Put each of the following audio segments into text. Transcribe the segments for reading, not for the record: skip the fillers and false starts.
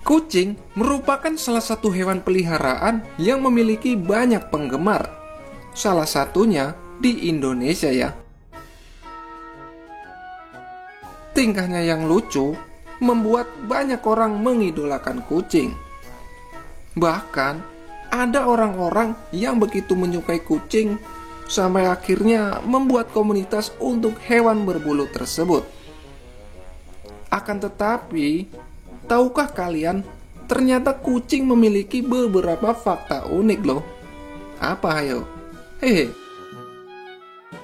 Kucing merupakan salah satu hewan peliharaan yang memiliki banyak penggemar. Salah satunya di Indonesia ya. Tingkahnya yang lucu membuat banyak orang mengidolakan kucing. Bahkan ada orang-orang yang begitu menyukai kucing sampai akhirnya membuat komunitas untuk hewan berbulu tersebut. Akan tetapi, tahukah kalian, ternyata kucing memiliki beberapa fakta unik loh. Apa ayo? Hehe.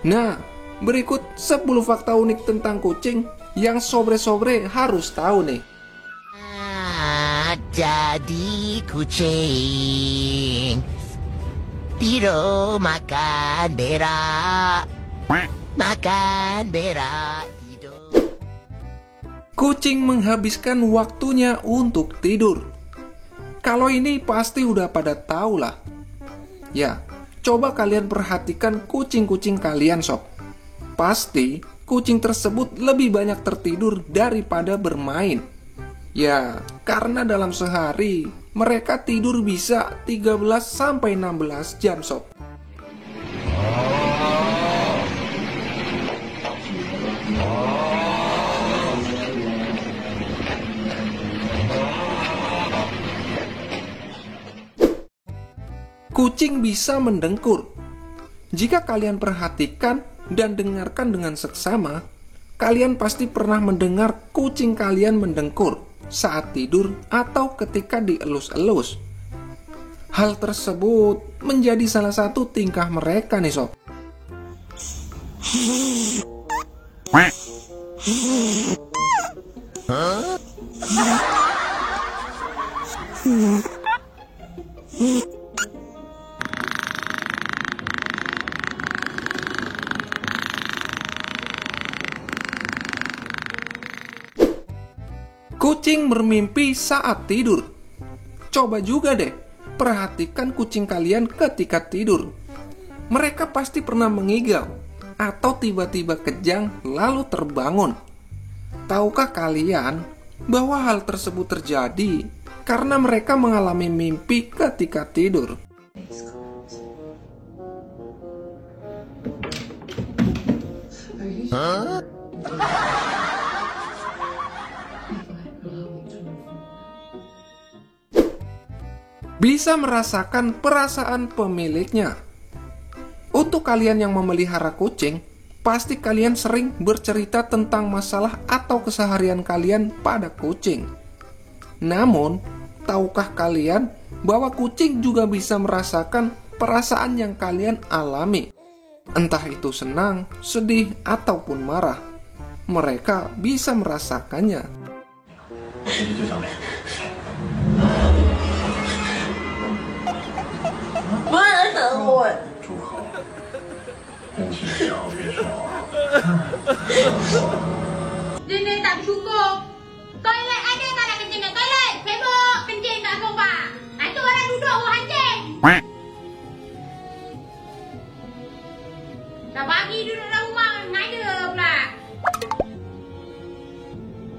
Nah, berikut 10 fakta unik tentang kucing yang sobre-sobre harus tahu nih. Jadi kucing tidur makan berak, makan berak. Kucing menghabiskan waktunya untuk tidur. Kalau ini pasti udah pada tahu lah. Ya, coba kalian perhatikan kucing-kucing kalian sob. Pasti kucing tersebut lebih banyak tertidur daripada bermain. Ya, karena dalam sehari mereka tidur bisa 13-16 jam sob. Kucing bisa mendengkur. Jika kalian perhatikan dan dengarkan dengan seksama, kalian pasti pernah mendengar kucing kalian mendengkur saat tidur atau ketika dielus-elus. Hal tersebut menjadi salah satu tingkah mereka nih sob. Kucing bermimpi saat tidur. Coba juga deh, perhatikan kucing kalian ketika tidur. Mereka pasti pernah mengigau atau tiba-tiba kejang lalu terbangun. Tahukah kalian bahwa hal tersebut terjadi karena mereka mengalami mimpi ketika tidur? Bisa merasakan perasaan pemiliknya. Untuk kalian yang memelihara kucing, pasti kalian sering bercerita tentang masalah atau keseharian kalian pada kucing. Namun, tahukah kalian bahwa kucing juga bisa merasakan perasaan yang kalian alami? Entah itu senang, sedih, ataupun marah. Mereka bisa merasakannya. Dia tak bersyukur. Toilet ada tak nak kencing kat toilet? Sibuk kencing kat sofa. Itu orang duduk buat hancing. Dah pagi duduk dalam rumah ngada pula.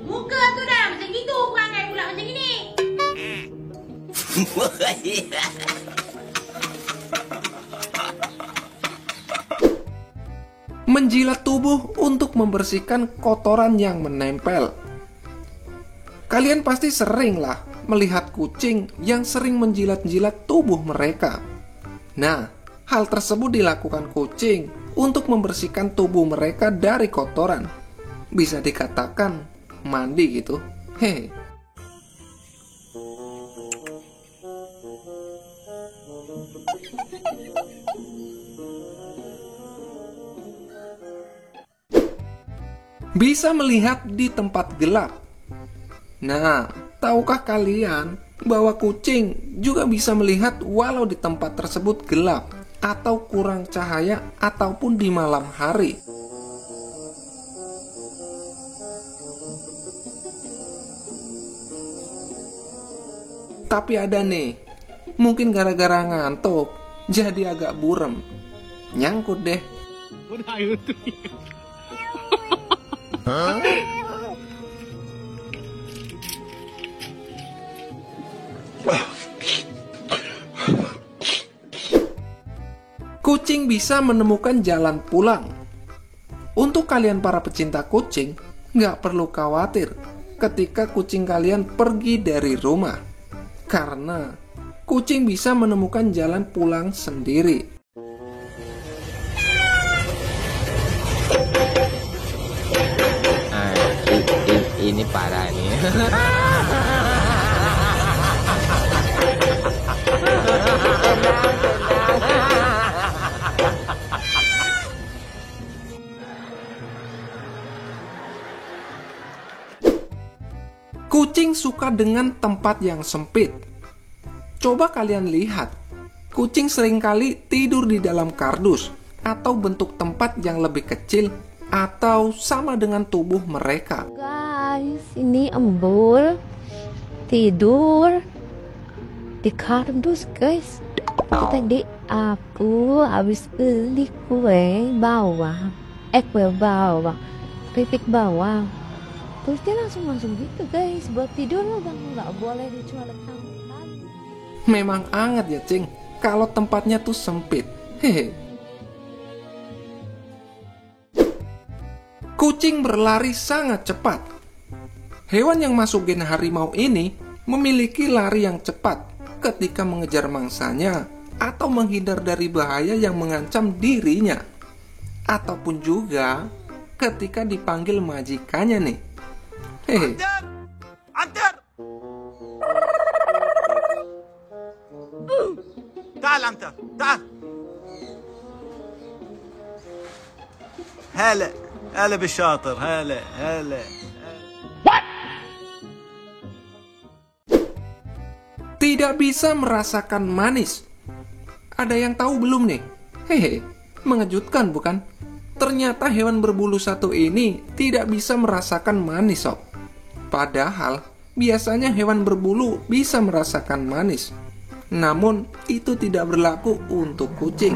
Muka tu dah macam gitu, perangai pula macam ini. Menjilat tubuh untuk membersihkan kotoran yang menempel. Kalian pasti sering lah melihat kucing yang sering menjilat-jilat tubuh mereka. Nah, hal tersebut dilakukan kucing untuk membersihkan tubuh mereka dari kotoran. Bisa dikatakan mandi gitu. Hehe. Bisa melihat di tempat gelap. Nah, tahukah kalian bahwa kucing juga bisa melihat walau di tempat tersebut gelap atau kurang cahaya ataupun di malam hari? Tapi ada nih, mungkin gara-gara ngantuk, jadi agak burem. Nyangkut deh. Kucing bisa menemukan jalan pulang. Untuk kalian para pecinta kucing, nggak perlu khawatir ketika kucing kalian pergi dari rumah. Karena kucing bisa menemukan jalan pulang sendiri. Ini parah nih. Kucing suka dengan tempat yang sempit. Coba kalian lihat, kucing seringkali tidur di dalam kardus atau bentuk tempat yang lebih kecil atau sama dengan tubuh mereka. Guys, ini embul tidur di kardus, guys. Tadi aku habis beli kue bawang, keripik bawang. Terus dia langsung gitu, guys. Buat tidur udah nggak boleh dicolek tangan. Memang anget ya, Cing, kalau tempatnya tuh sempit. Hehe. Kucing berlari sangat cepat. Hewan yang masuk gen harimau ini memiliki lari yang cepat ketika mengejar mangsanya atau menghindar dari bahaya yang mengancam dirinya. Ataupun juga ketika dipanggil majikannya nih. Hehe. Antar! تعال انت تعال هلا بالشاطر هلا Tidak bisa merasakan manis. Ada yang tahu belum nih? Hehe, mengejutkan bukan? Ternyata hewan berbulu satu ini tidak bisa merasakan manis, sob. Padahal biasanya hewan berbulu bisa merasakan manis. Namun itu tidak berlaku untuk kucing.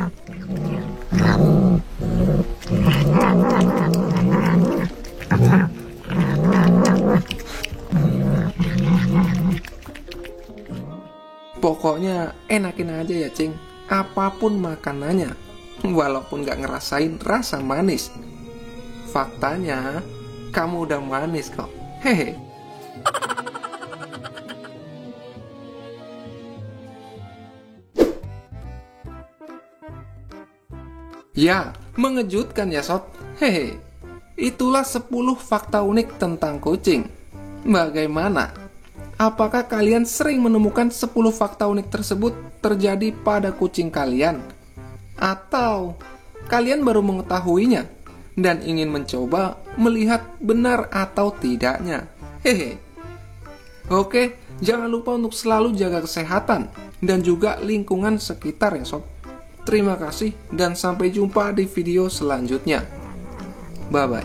Pokoknya enakin aja ya, Cing, apapun makanannya, walaupun gak ngerasain rasa manis. Faktanya, kamu udah manis kok. Hehe. Ya, mengejutkan ya, sob. Hehe. Itulah 10 fakta unik tentang kucing. Bagaimana? Apakah kalian sering menemukan 10 fakta unik tersebut terjadi pada kucing kalian? Atau kalian baru mengetahuinya dan ingin mencoba melihat benar atau tidaknya? Hehe. Oke, jangan lupa untuk selalu jaga kesehatan dan juga lingkungan sekitar ya, sob. Terima kasih dan sampai jumpa di video selanjutnya. Bye-bye.